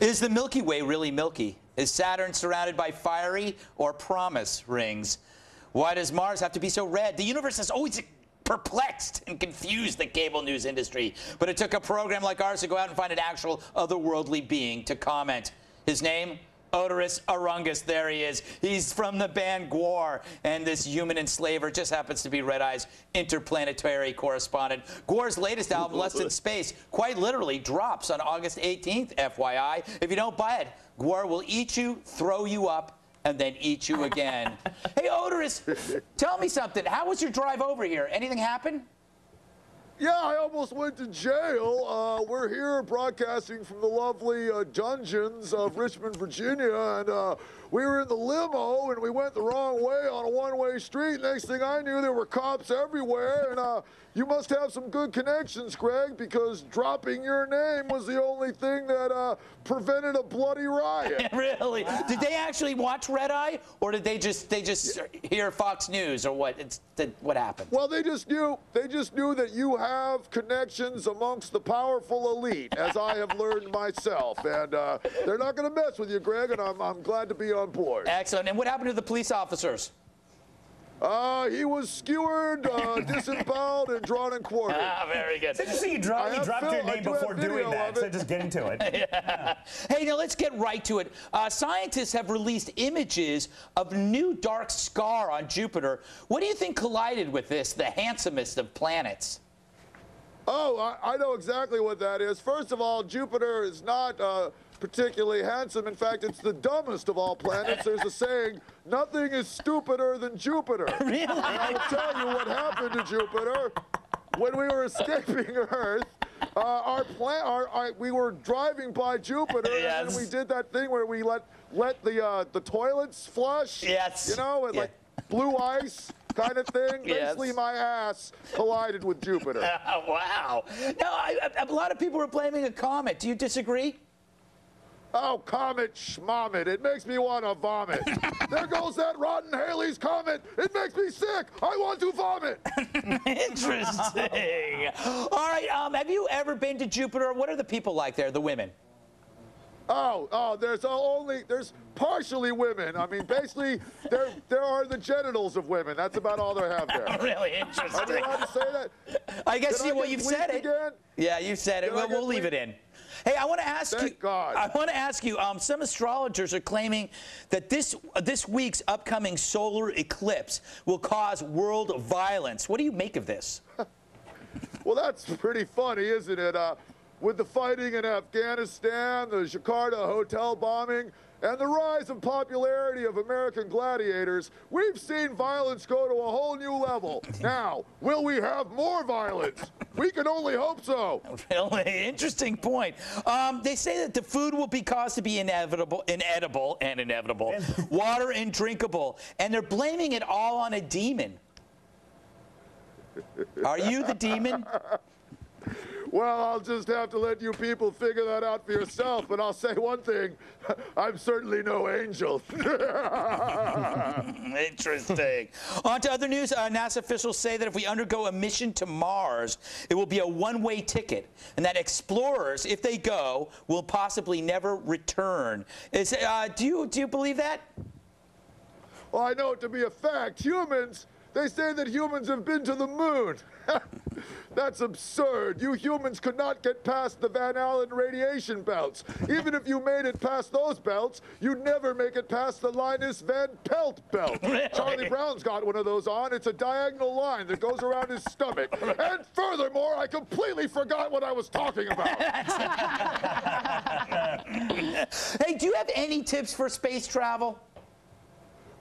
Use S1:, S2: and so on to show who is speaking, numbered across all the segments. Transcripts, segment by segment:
S1: Is the Milky Way really milky? Is Saturn surrounded by fiery or promise rings? Why does Mars have to be so red? The universe has always perplexed and confused the cable news industry, but it took a program like ours to go out and find an actual otherworldly being to comment. His name? Oderus Urungus. There he is. He's from the band GWAR, and this human enslaver just happens to be Red Eye's interplanetary correspondent. GWAR's latest album, Lust in Space, quite literally drops on August 18th, FYI. If you don't buy it, GWAR will eat you, throw you up, and then eat you again. Hey, Oderus, tell me something. How was your drive over here? Anything happen?
S2: Yeah, I almost went to jail. We're here broadcasting from the lovely dungeons of Richmond, Virginia, and we were in the limo, and we went the wrong way on a one-way street. Next thing I knew, there were cops everywhere, and you must have some good connections, Greg, because dropping your name was the only thing that prevented a bloody riot.
S1: Really? Did they actually watch Red Eye, or did they just hear Fox News, or what? What happened?
S2: Well, they just knew that you have connections amongst the powerful elite, as I have learned myself, and they're not going to mess with you, Greg, and I'm glad to be on board.
S1: Excellent. And what happened to the police officers?
S2: He was skewered, disemboweled, and drawn and quartered.
S1: Ah, very good.
S3: It's interesting you dropped your name before doing that, so just getting to it.
S1: Yeah. Hey, now let's get right to it. Scientists have released images of new dark scar on Jupiter. What do you think collided with this, the handsomest of planets?
S2: Oh, I know exactly what that is. First of all, Jupiter is not particularly handsome. In fact, it's the dumbest of all planets. There's a saying, nothing is stupider than Jupiter.
S1: Really?
S2: And I will tell you what happened to Jupiter. When we were escaping Earth, we were driving by Jupiter,
S1: yes.
S2: and we did that thing where we let the toilets flush.
S1: Yes.
S2: You know, and like blue ice kind of thing.
S1: Yes.
S2: Basically, my ass collided with Jupiter.
S1: Wow. Now, a lot of people are blaming a comet. Do you disagree?
S2: Oh, comet schmommet. It makes me want to vomit. There goes that rotten Halley's Comet. It makes me sick. I want to vomit.
S1: Interesting. All right, have you ever been to Jupiter? What are the people like there, the women?
S2: There's partially women. I mean, basically, there are the genitals of women. That's about all they have there.
S1: Really interesting.
S2: Are you allowed to say that?
S1: I guess you've said it.
S2: Again?
S1: Yeah, you said it. We'll leave it in. Hey, I want to ask you.
S2: Thank God.
S1: I want to ask you. Some astrologers are claiming that this week's upcoming solar eclipse will cause world violence. What do you make of this?
S2: Well, that's pretty funny, isn't it? With the fighting in Afghanistan, the Jakarta hotel bombing, and the rise in popularity of American gladiators, we've seen violence go to a whole new level. Now, will we have more violence? We can only hope so.
S1: Really interesting point. They say that the food will be caused to be inedible, water undrinkable, and they're blaming it all on a demon. Are you the demon?
S2: Well, I'll just have to let you people figure that out for yourself, but I'll say one thing. I'm certainly no angel.
S1: Interesting. On to other news. NASA officials say that if we undergo a mission to Mars, it will be a one-way ticket, and that explorers, if they go, will possibly never return. Do you believe that?
S2: Well, I know it to be a fact. They say that humans have been to the moon. That's absurd. You humans could not get past the Van Allen radiation belts. Even if you made it past those belts, you'd never make it past the Linus Van Pelt belt.
S1: Really?
S2: Charlie Brown's got one of those on. It's a diagonal line that goes around his stomach. And furthermore, I completely forgot what I was talking about.
S1: Hey, do you have any tips for space travel?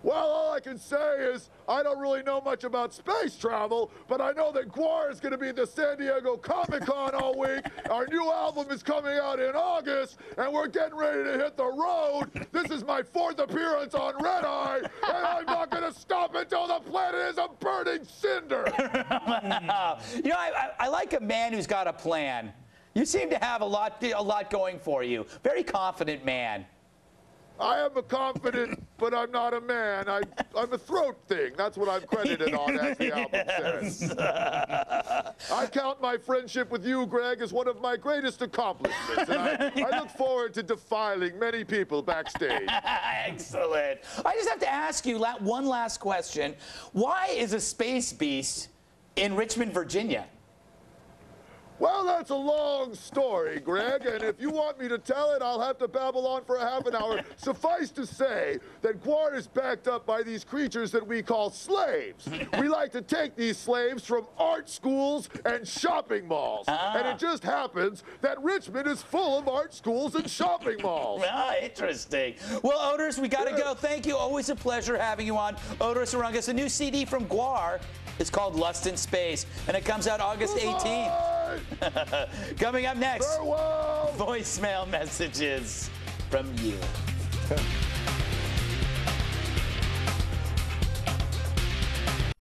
S2: Well, all I can say is I don't really know much about space travel, but I know that GWAR is going to be at the San Diego Comic-Con all week. Our new album is coming out in August, and we're getting ready to hit the road. This is my 4th appearance on Red Eye, and I'm not going to stop until the planet is a burning cinder.
S1: You know, I like a man who's got a plan. You seem to have a lot going for you. Very confident man.
S2: I am a confident, but I'm not a man. I'm a throat thing. That's what I'm credited on, as the album says. I count my friendship with you, Greg, as one of my greatest accomplishments. And I look forward to defiling many people backstage.
S1: Excellent. I just have to ask you one last question. Why is a space beast in Richmond, Virginia?
S2: Well, that's a long story, Greg, and if you want me to tell it, I'll have to babble on for a half an hour. Suffice to say that GWAR is backed up by these creatures that we call slaves. We like to take these slaves from art schools and shopping malls. And it just happens that Richmond is full of art schools and shopping malls.
S1: Interesting. Well, Oderus, we got to go. Thank you. Always a pleasure having you on. Oderus Urungus, a new CD from GWAR. It's called Lust in Space, and it comes out August 18th. Coming up next,
S2: Farewell.
S1: voicemail messages from you.